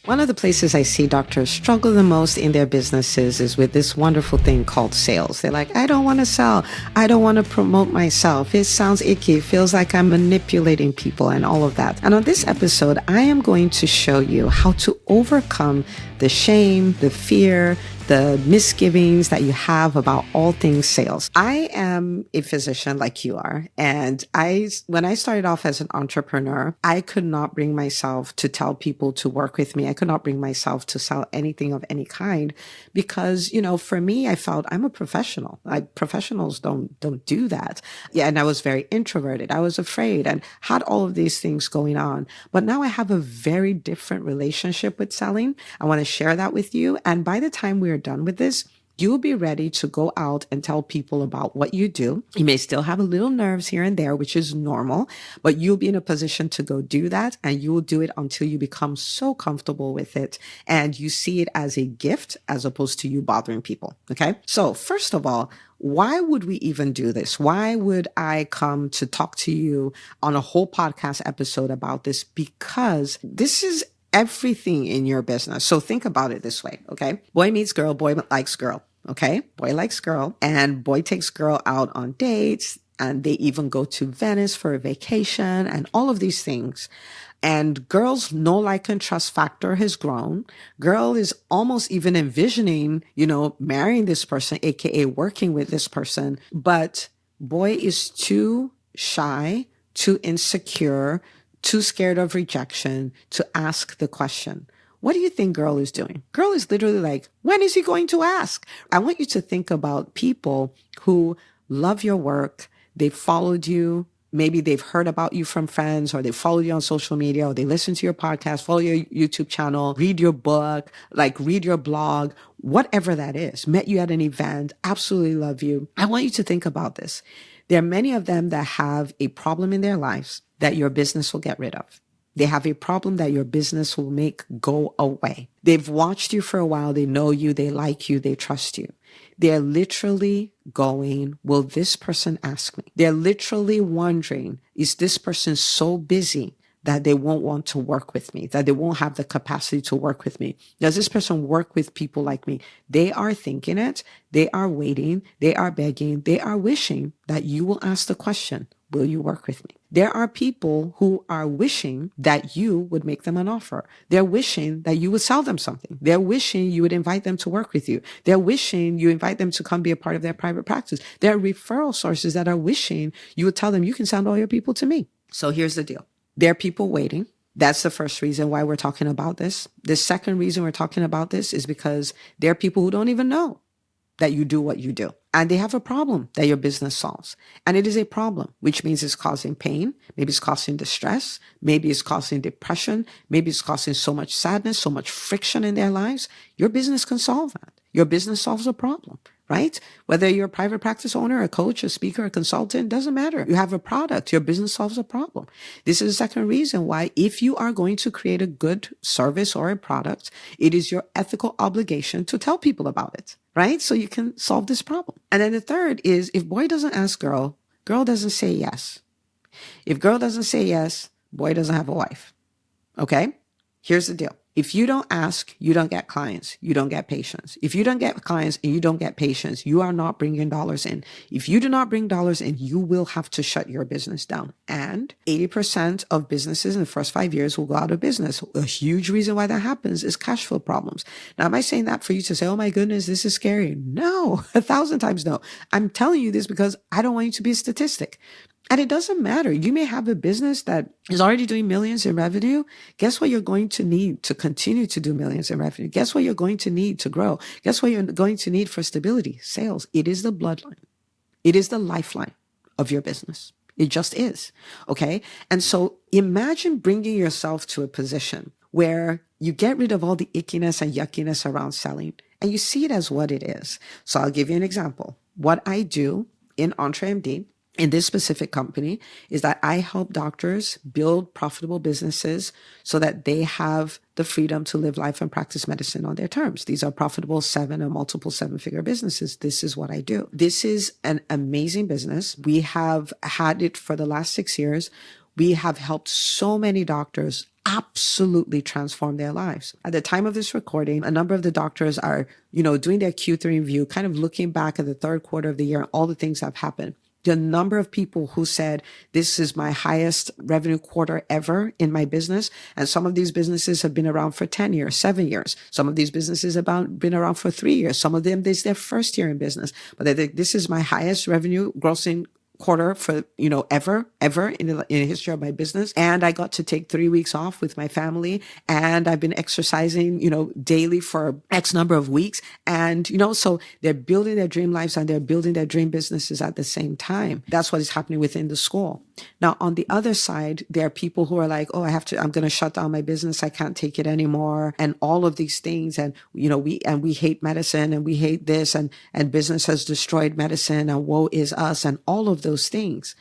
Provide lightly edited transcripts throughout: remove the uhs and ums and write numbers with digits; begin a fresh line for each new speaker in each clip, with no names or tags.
One of the places I see doctors struggle the most in their businesses is with this wonderful thing called sales. They're like, I don't want to sell. I don't want to promote myself. It sounds icky. It feels like I'm manipulating people and all of that. And on this episode, I am going to show you how to overcome the shame, the fear, the misgivings that you have about all things sales. I am a physician like you are. And when I started off as an entrepreneur, I could not bring myself to tell people to work with me. I could not bring myself to sell anything of any kind because, for me, I felt I'm a professional. Professionals don't do that. Yeah. And I was very introverted. I was afraid and had all of these things going on. But now I have a very different relationship with selling. I want to share that with you. And by the time we're done with this, you'll be ready to go out and tell people about what you do. You may still have a little nerves here and there, which is normal, but you'll be in a position to go do that. And you will do it until you become so comfortable with it. And you see it as a gift as opposed to you bothering people. Okay. So first of all, why would we even do this? Why would I come to talk to you on a whole podcast episode about this? Because this is everything in your business. So think about it this way, okay? Boy meets girl, boy likes girl, okay? Boy likes girl, and boy takes girl out on dates, and they even go to Venice for a vacation and all of these things. And girl's know, like, and trust factor has grown. Girl is almost even envisioning, marrying this person, AKA working with this person. But boy is too shy, too insecure, too scared of rejection to ask the question. What do you think girl is doing? Girl is literally like, when is he going to ask? I want you to think about people who love your work. They followed you. Maybe they've heard about you from friends, or they follow you on social media, or they listen to your podcast, follow your YouTube channel, read your book, read your blog, whatever that is, met you at an event, absolutely love you. I want you to think about this. There are many of them that have a problem in their lives that your business will get rid of. They have a problem that your business will make go away. They've watched you for a while. They know you. They like you. They trust you. They're literally going, will this person ask me? They're literally wondering, is this person so busy that they won't want to work with me, that they won't have the capacity to work with me? Does this person work with people like me? They are thinking it. They are waiting. They are begging. They are wishing that you will ask the question, will you work with me? There are people who are wishing that you would make them an offer. They're wishing that you would sell them something. They're wishing you would invite them to work with you. They're wishing you invite them to come be a part of their private practice. There are referral sources that are wishing you would tell them, you can send all your people to me. So here's the deal. There are people waiting. That's the first reason why we're talking about this. The second reason we're talking about this is because there are people who don't even know that you do what you do. And they have a problem that your business solves. And it is a problem, which means it's causing pain. Maybe it's causing distress. Maybe it's causing depression. Maybe it's causing so much sadness, so much friction in their lives. Your business can solve that. Your business solves a problem, right? Whether you're a private practice owner, a coach, a speaker, a consultant, doesn't matter. You have a product. Your business solves a problem. This is the second reason why, if you are going to create a good service or a product, it is your ethical obligation to tell people about it, right? So you can solve this problem. And then the third is, if boy doesn't ask girl, girl doesn't say yes. If girl doesn't say yes, boy doesn't have a wife. Okay? Here's the deal. If you don't ask, you don't get clients. You don't get patients. If you don't get clients and you don't get patients, you are not bringing dollars in. If you do not bring dollars in, you will have to shut your business down. And 80% of businesses in the first 5 years will go out of business. A huge reason why that happens is cash flow problems. Now, am I saying that for you to say, oh my goodness, this is scary? No, 1,000 times no. I'm telling you this because I don't want you to be a statistic. And it doesn't matter. You may have a business that is already doing millions in revenue. Guess what you're going to need to continue to do millions in revenue? Guess what you're going to need to grow? Guess what you're going to need for stability? Sales. It is the bloodline. It is the lifeline of your business. It just is. Okay. And so imagine bringing yourself to a position where you get rid of all the ickiness and yuckiness around selling and you see it as what it is. So I'll give you an example. What I do in EntreMD, in this specific company, is that I help doctors build profitable businesses so that they have the freedom to live life and practice medicine on their terms. These are profitable 7 or multiple 7-figure businesses. This is what I do. This is an amazing business. We have had it for the last 6 years. We have helped so many doctors absolutely transformed their lives. At the time of this recording, a number of the doctors are, doing their Q3 review, kind of looking back at the third quarter of the year, all the things that have happened. The number of people who said, this is my highest revenue quarter ever in my business. And some of these businesses have been around for 10 years, 7 years. Some of these businesses have been around for 3 years. Some of them, this is their first year in business. But they think this is my highest revenue grossing quarter for, ever in the history of my business. And I got to take 3 weeks off with my family. And I've been exercising, daily for X number of weeks. And, so they're building their dream lives and they're building their dream businesses at the same time. That's what is happening within the school. Now, on the other side, there are people who are like, oh, I'm going to shut down my business. I can't take it anymore. And all of these things. And, we hate medicine and we hate this and business has destroyed medicine and woe is us and all of those things.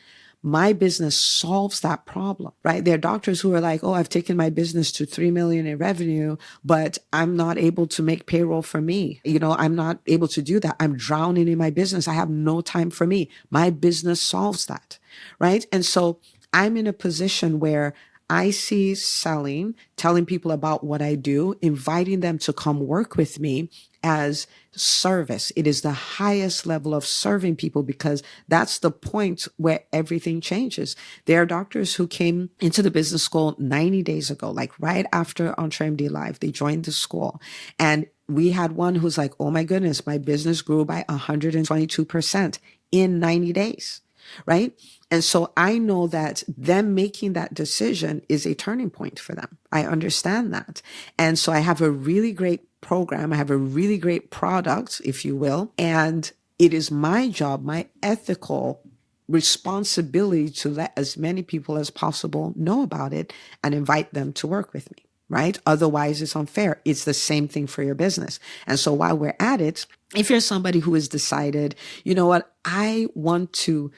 My business solves that problem, right? There are doctors who are like, oh, I've taken my business to 3 million in revenue, but I'm not able to make payroll for me. I'm not able to do that. I'm drowning in my business. I have no time for me. My business solves that, right? And so I'm in a position where I see selling, telling people about what I do, inviting them to come work with me as service. It is the highest level of serving people because that's the point where everything changes. There are doctors who came into the business school 90 days ago, like right after EntreMD Live, they joined the school. And we had one who's like, oh my goodness, my business grew by 122% in 90 days. Right. And so I know that them making that decision is a turning point for them. I understand that. And so I have a really great program. I have a really great product, if you will. And it is my job, my ethical responsibility to let as many people as possible know about it and invite them to work with me. Right? Otherwise, it's unfair. It's the same thing for your business. And so while we're at it, if you're somebody who has decided, you know what, I want to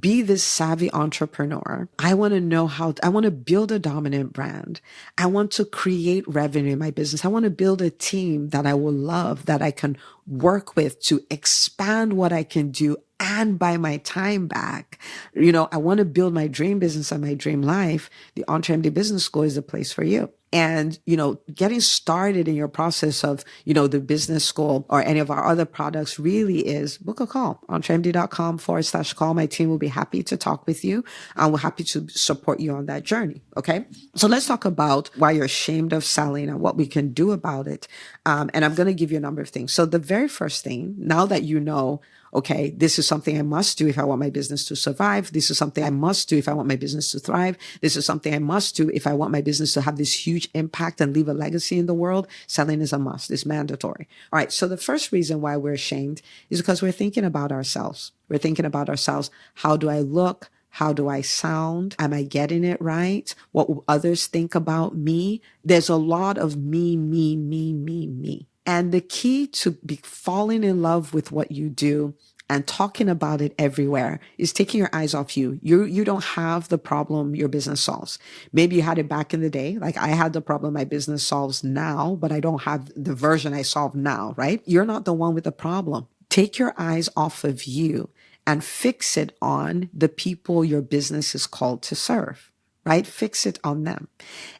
be this savvy entrepreneur. I want to know I want to build a dominant brand. I want to create revenue in my business. I want to build a team that I will love, that I can work with to expand what I can do and buy my time back. I want to build my dream business and my dream life. The EntreMD Business School is the place for you. And, getting started in your process of, the business school or any of our other products really is book a call, entremd.com/call. My team will be happy to talk with you. And we're happy to support you on that journey. Okay. So let's talk about why you're ashamed of selling and what we can do about it. And I'm going to give you a number of things. So the very first thing, now that you know, okay, this is something I must do if I want my business to survive. This is something I must do if I want my business to thrive. This is something I must do if I want my business to have this huge impact and leave a legacy in the world. Selling is a must. It's mandatory. All right. So the first reason why we're ashamed is because we're thinking about ourselves. We're thinking about ourselves. How do I look? How do I sound? Am I getting it right? What will others think about me? There's a lot of me, me, me, me, me. And the key to be falling in love with what you do and talking about it everywhere is taking your eyes off you. You don't have the problem your business solves. Maybe you had it back in the day. Like I had the problem my business solves now, but I don't have the version I solve now, right? You're not the one with the problem. Take your eyes off of you and fix it on the people your business is called to serve. Right? Fix it on them.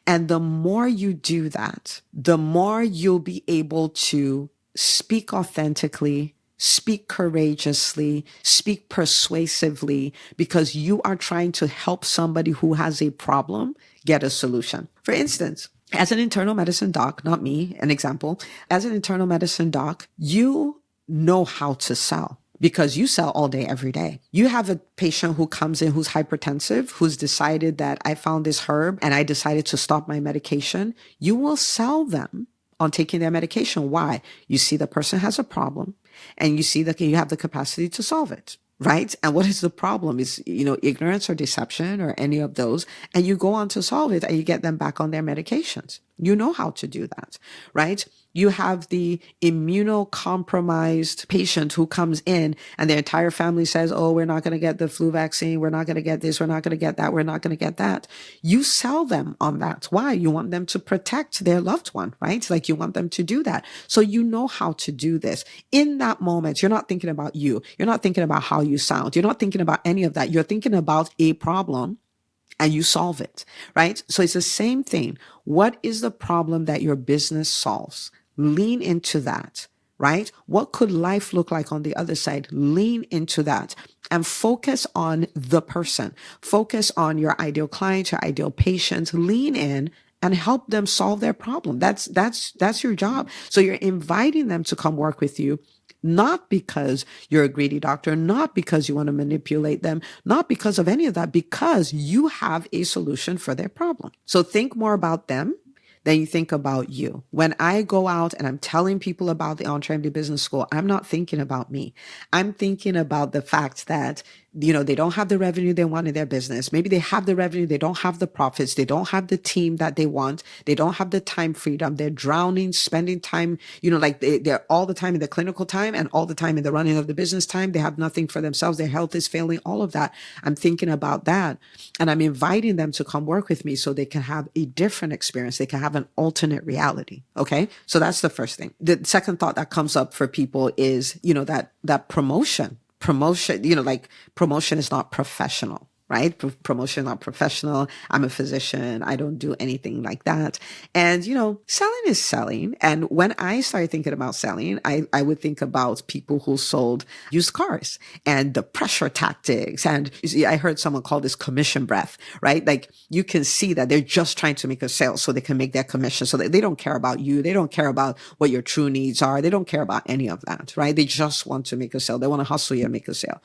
And the more you do that, the more you'll be able to speak authentically, speak courageously, speak persuasively, because you are trying to help somebody who has a problem get a solution. For instance, as an internal medicine doc, not me, an example, as an internal medicine doc, you know how to sell. Because you sell all day, every day. You have a patient who comes in who's hypertensive, who's decided that I found this herb and I decided to stop my medication. You will sell them on taking their medication. Why? You see the person has a problem and you see that you have the capacity to solve it. Right? And what is the problem is, ignorance or deception or any of those. And you go on to solve it and you get them back on their medications. You know how to do that, right? You have the immunocompromised patient who comes in and their entire family says, oh, we're not going to get the flu vaccine. We're not going to get this. We're not going to get that. We're not going to get that. You sell them on that. Why? You want them to protect their loved one, right? Like you want them to do that. So you know how to do this. In that moment, you're not thinking about you. You're not thinking about how you sound. You're not thinking about any of that. You're thinking about a problem and you solve it, right? So it's the same thing. What is the problem that your business solves? Lean into that, right? What could life look like on the other side? Lean into that and focus on the person. Focus on your ideal client, your ideal patient. Lean in and help them solve their problem. That's your job. So you're inviting them to come work with you, not because you're a greedy doctor, not because you want to manipulate them, not because of any of that, because you have a solution for their problem. So think more about them than you think about you. When I go out and I'm telling people about the EntreMD Business School, I'm not thinking about me. I'm thinking about the fact that, they don't have the revenue they want in their business. Maybe they have the revenue, they don't have the profits, they don't have the team that they want, they don't have the time freedom, they're drowning, spending time, like they're all the time in the clinical time and all the time in the running of the business time. They have nothing for themselves, their health is failing, all of that. I'm thinking about that. And I'm inviting them to come work with me so they can have a different experience. They can have an alternate reality. Okay. So that's the first thing. The second thought that comes up for people is, that promotion, like promotion is not professional, right? Promotion is not professional. I'm a physician. I don't do anything like that. And, selling is selling. And when I started thinking about selling, I would think about people who sold used cars and the pressure tactics. And I heard someone call this commission breath, right? Like you can see that they're just trying to make a sale so they can make their commission, so that they don't care about you. They don't care about what your true needs are. They don't care about any of that, right? They just want to make a sale. They want to hustle you and make a sale.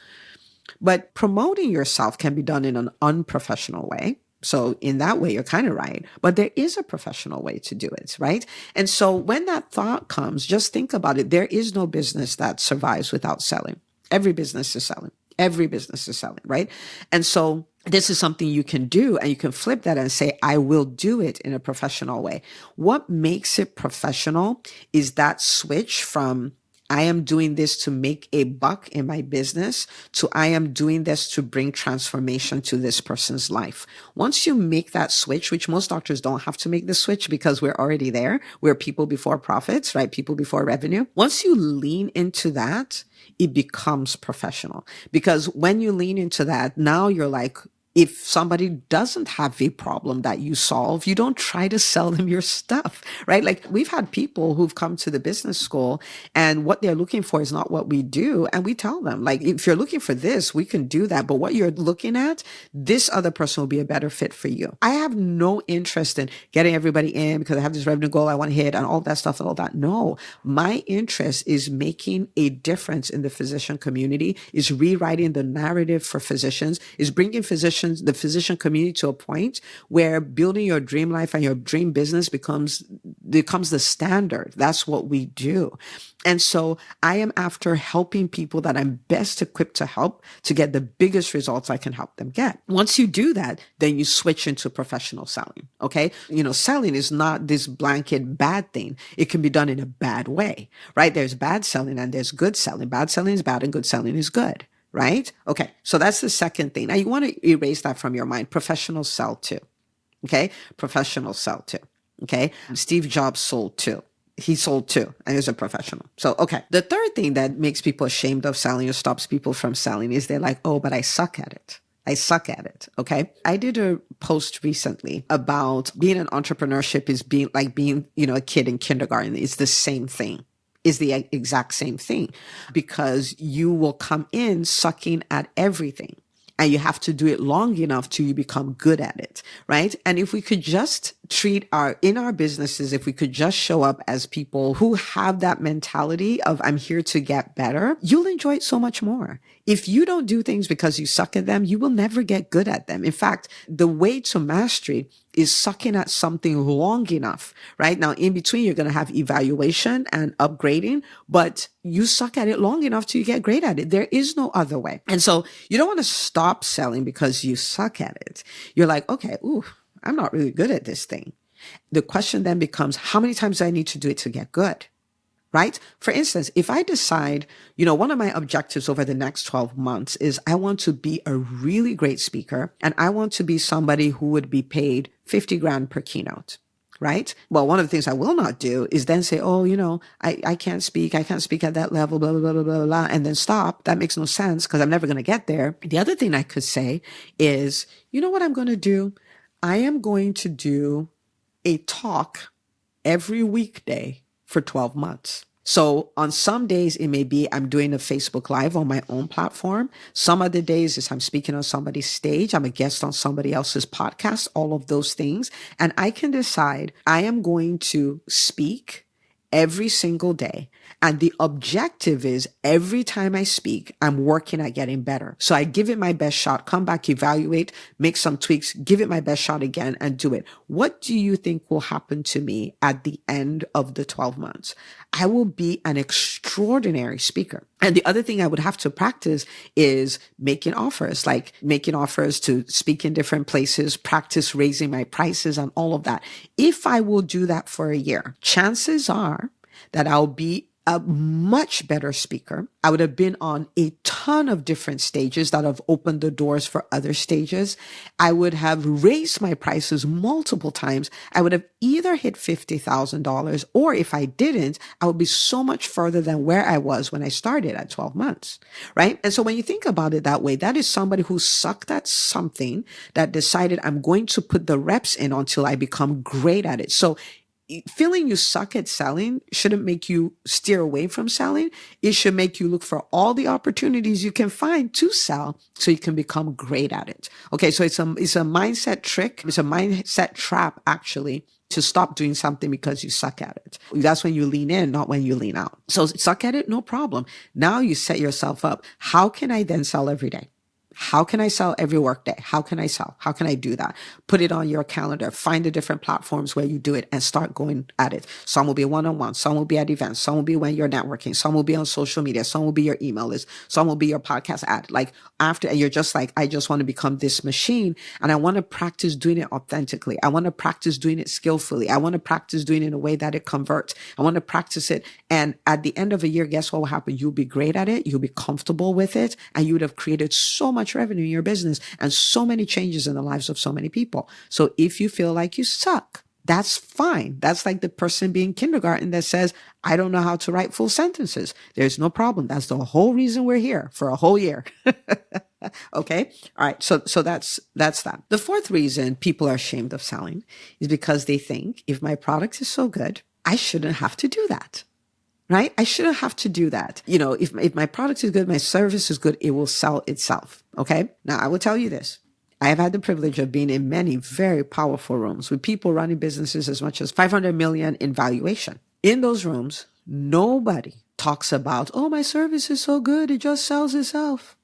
But promoting yourself can be done in an unprofessional way. So in that way, you're kind of right. But there is a professional way to do it, right? And so when that thought comes, just think about it. There is no business that survives without selling. Every business is selling. Every business is selling, right? And so this is something you can do, and you can flip that and say, I will do it in a professional way. What makes it professional is that switch from I am doing this to make a buck in my business to I am doing this to bring transformation to this person's life. Once you make that switch, which most doctors don't have to make the switch because we're already there. We're people before profits, right? People before revenue. Once you lean into that, it becomes professional, because when you lean into that, now you're like, if somebody doesn't have a problem that you solve, you don't try to sell them your stuff, right? Like we've had people who've come to the business school and what they're looking for is not what we do. And we tell them, like, if you're looking for this, we can do that. But what you're looking at, this other person will be a better fit for you. I have no interest in getting everybody in because I have this revenue goal I want to hit and all that stuff and all that. No, my interest is making a difference in the physician community, is rewriting the narrative for physicians, is bringing the physician community to a point where building your dream life and your dream business becomes the standard. That's what we do. And so I am after helping people that I'm best equipped to help to get the biggest results I can help them get. Once you do that, then you switch into professional selling. Okay. Selling is not this blanket bad thing. It can be done in a bad way, right? There's bad selling and there's good selling. Bad selling is bad and good selling is good. Right? Okay. So that's the second thing. Now you want to erase that from your mind. Professional sell too. Okay. Professional sell too. Okay. Steve Jobs sold too. He sold too, and he's a professional. So, okay. The third thing that makes people ashamed of selling or stops people from selling is they're like, oh, but I suck at it. I suck at it. Okay. I did a post recently about being an entrepreneurship is being, a kid in kindergarten. It's the same thing. Is the exact same thing, because you will come in sucking at everything and you have to do it long enough till you become good at it, right? And if we could just in our businesses, if we could just show up as people who have that mentality of I'm here to get better, you'll enjoy it so much more. If you don't do things because you suck at them, you will never get good at them. In fact, the way to mastery is sucking at something long enough, right? Now, in between, you're going to have evaluation and upgrading, but you suck at it long enough till you get great at it. There is no other way. And so you don't want to stop selling because you suck at it. You're like, okay, I'm not really good at this thing. The question then becomes, how many times do I need to do it to get good? Right? For instance, if I decide, one of my objectives over the next 12 months is I want to be a really great speaker and I want to be somebody who would be paid 50 grand per keynote, right? Well, one of the things I will not do is then say, oh, I can't speak. I can't speak at that level, blah, blah, blah, blah, blah, blah, and then stop. That makes no sense because I'm never going to get there. The other thing I could say is, you know what I'm going to do? I am going to do a talk every weekday for 12 months. So on some days, it may be I'm doing a Facebook Live on my own platform. Some other days is I'm speaking on somebody's stage. I'm a guest on somebody else's podcast, all of those things. And I can decide I am going to speak every single day. And the objective is every time I speak, I'm working at getting better. So I give it my best shot, come back, evaluate, make some tweaks, give it my best shot again and do it. What do you think will happen to me at the end of the 12 months? I will be an extraordinary speaker. And the other thing I would have to practice is making offers, like making offers to speak in different places, practice raising my prices and all of that. If I will do that for a year, chances are that I'll be a much better speaker. I would have been on a ton of different stages that have opened the doors for other stages. I would have raised my prices multiple times. I would have either hit $50,000, or if I didn't, I would be so much further than where I was when I started at 12 months, right? And so when you think about it that way, that is somebody who sucked at something that decided I'm going to put the reps in until I become great at it. So feeling you suck at selling shouldn't make you steer away from selling. It should make you look for all the opportunities you can find to sell so you can become great at it. Okay, so it's a mindset trick. It's a mindset trap, actually, to stop doing something because you suck at it. That's when you lean in, not when you lean out. So suck at it, no problem. Now you set yourself up. How can I then sell every day? How can I sell every workday? How can I sell? How can I do that? Put it on your calendar. Find the different platforms where you do it and start going at it. Some will be one-on-one. Some will be at events. Some will be when you're networking. Some will be on social media. Some will be your email list. Some will be your podcast ad. Like after, and you're just like, I just want to become this machine and I want to practice doing it authentically. I want to practice doing it skillfully. I want to practice doing it in a way that it converts. I want to practice it. And at the end of a year, guess what will happen? You'll be great at it. You'll be comfortable with it. And you would have created so much revenue in your business and so many changes in the lives of so many people. So if you feel like you suck, that's fine. That's like the person being kindergarten that says, I don't know how to write full sentences. There's no problem. That's the whole reason we're here for a whole year. Okay. All right. So that's that. The fourth reason people are ashamed of selling is because they think if my product is so good, I shouldn't have to do that. Right? I shouldn't have to do that. If my product is good, my service is good, it will sell itself. Okay. Now I will tell you this. I have had the privilege of being in many very powerful rooms with people running businesses as much as 500 million in valuation. In those rooms, nobody talks about, oh, my service is so good, it just sells itself.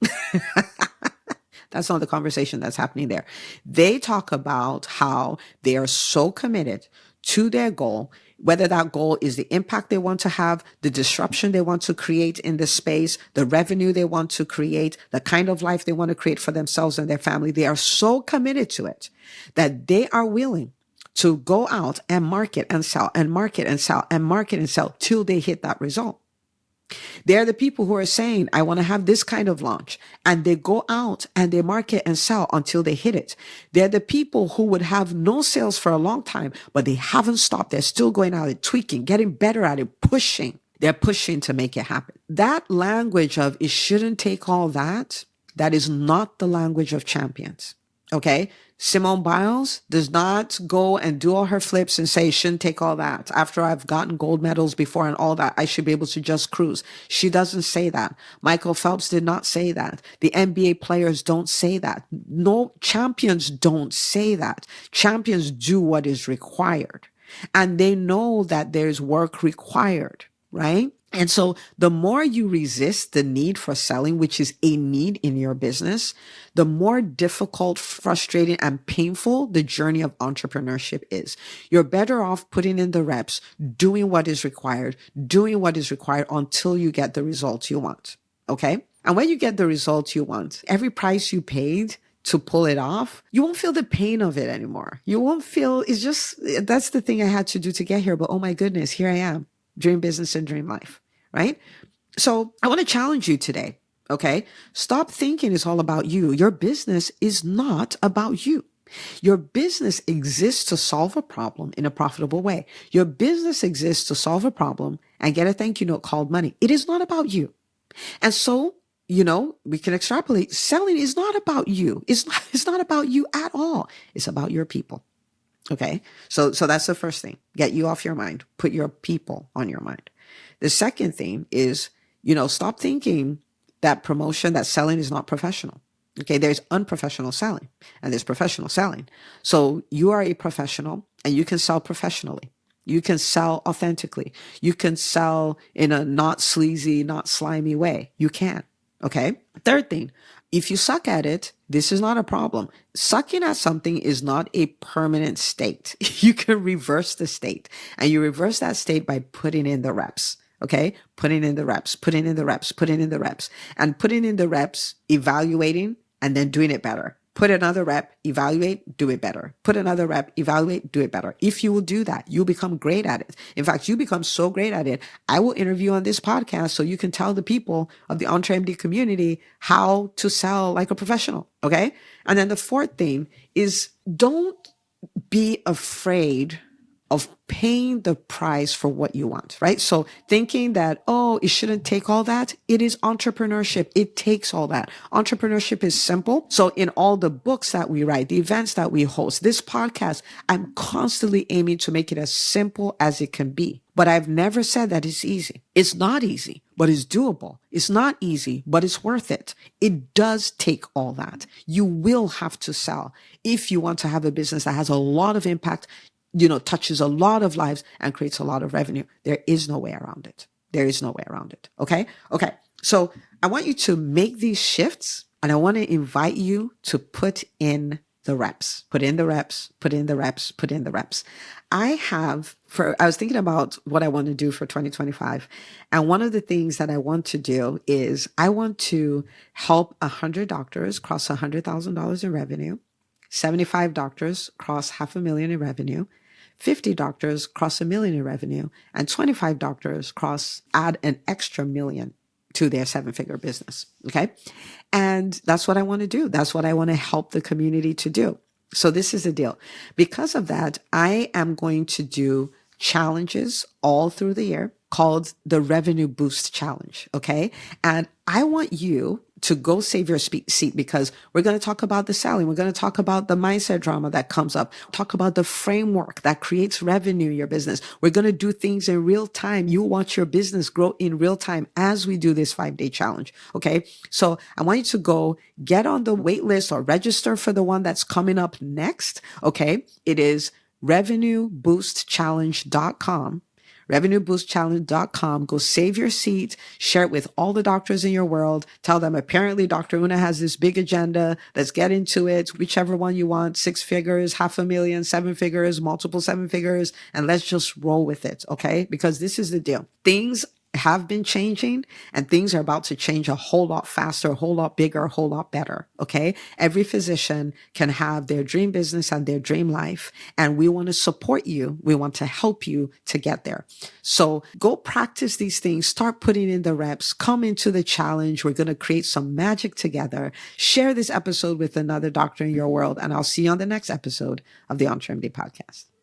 That's not the conversation that's happening there. They talk about how they are so committed to their goal, whether that goal is the impact they want to have, the disruption they want to create in the space, the revenue they want to create, the kind of life they want to create for themselves and their family. They are so committed to it that they are willing to go out and market and sell and market and sell and market and sell till they hit that result. They're the people who are saying, I want to have this kind of launch. And they go out and they market and sell until they hit it. They're the people who would have no sales for a long time, but they haven't stopped. They're still going out and tweaking, getting better at it, pushing. They're pushing to make it happen. That language of it shouldn't take all that, that is not the language of champions. Okay? Simone Biles does not go and do all her flips and say, shouldn't take all that. After I've gotten gold medals before and all that, I should be able to just cruise. She doesn't say that. Michael Phelps did not say that. The NBA players don't say that. No, champions don't say that. Champions do what is required. And they know that there's work required, right? And so the more you resist the need for selling, which is a need in your business, the more difficult, frustrating, and painful the journey of entrepreneurship is. You're better off putting in the reps, doing what is required until you get the results you want. Okay? And when you get the results you want, every price you paid to pull it off, you won't feel the pain of it anymore. You won't feel, that's the thing I had to do to get here. But oh my goodness, here I am. Dream business and dream life, right? So I want to challenge you today, okay? Stop thinking it's all about you. Your business is not about you. Your business exists to solve a problem in a profitable way. Your business exists to solve a problem and get a thank you note called money. It is not about you. And so, we can extrapolate. Selling is not about you. It's not about you at all. It's about your people. Okay. So that's the first thing. Get you off your mind. Put your people on your mind. The second thing is, stop thinking that selling is not professional. Okay. There's unprofessional selling and there's professional selling. So you are a professional and you can sell professionally. You can sell authentically. You can sell in a not sleazy, not slimy way. You can. Okay. Third thing, if you suck at it, this is not a problem. Sucking at something is not a permanent state. You can reverse the state, and you reverse that state by putting in the reps. Okay. Putting in the reps, putting in the reps, putting in the reps, and putting in the reps, evaluating, and then doing it better. Put another rep, evaluate, do it better. Put another rep, evaluate, do it better. If you will do that, you'll become great at it. In fact, you become so great at it, I will interview on this podcast so you can tell the people of the EntreMD community how to sell like a professional. Okay. And then the fourth thing is, don't be afraid of paying the price for what you want, right? So thinking that, oh, it shouldn't take all that. It is entrepreneurship. It takes all that. Entrepreneurship is simple. So in all the books that we write, the events that we host, this podcast, I'm constantly aiming to make it as simple as it can be. But I've never said that it's easy. It's not easy, but it's doable. It's not easy, but it's worth it. It does take all that. You will have to sell if you want to have a business that has a lot of impact, touches a lot of lives and creates a lot of revenue. There is no way around it. There is no way around it. Okay. Okay. So I want you to make these shifts, and I want to invite you to put in the reps, put in the reps, put in the reps, put in the reps. I was thinking about what I want to do for 2025. And one of the things that I want to do is I want to help 100 doctors cross $100,000 in revenue. 75 doctors cross $500,000 in revenue, 50 doctors cross $1 million in revenue, and 25 doctors add an extra $1 million to their 7-figure business. Okay. And that's what I want to do. That's what I want to help the community to do. So this is the deal. Because of that, I am going to do challenges all through the year called the Revenue Boost Challenge. Okay. And I want you to go save your seat, because we're going to talk about the selling. We're going to talk about the mindset drama that comes up, talk about the framework that creates revenue in your business. We're going to do things in real time. You watch your business grow in real time as we do this 5-day challenge. Okay. So I want you to go get on the wait list or register for the one that's coming up next. Okay. It is revenueboostchallenge.com. revenueboostchallenge.com. Go save your seat, share it with all the doctors in your world. Tell them, apparently Dr. Una has this big agenda. Let's get into it. Whichever one you want, 6 figures, $500,000, 7 figures, multiple 7 figures, and let's just roll with it. Okay. Because this is the deal. Things have been changing, and things are about to change a whole lot faster, a whole lot bigger, a whole lot better. Okay. Every physician can have their dream business and their dream life. And we want to support you. We want to help you to get there. So go practice these things, start putting in the reps, come into the challenge. We're going to create some magic together. Share this episode with another doctor in your world. And I'll see you on the next episode of the EntreMD podcast.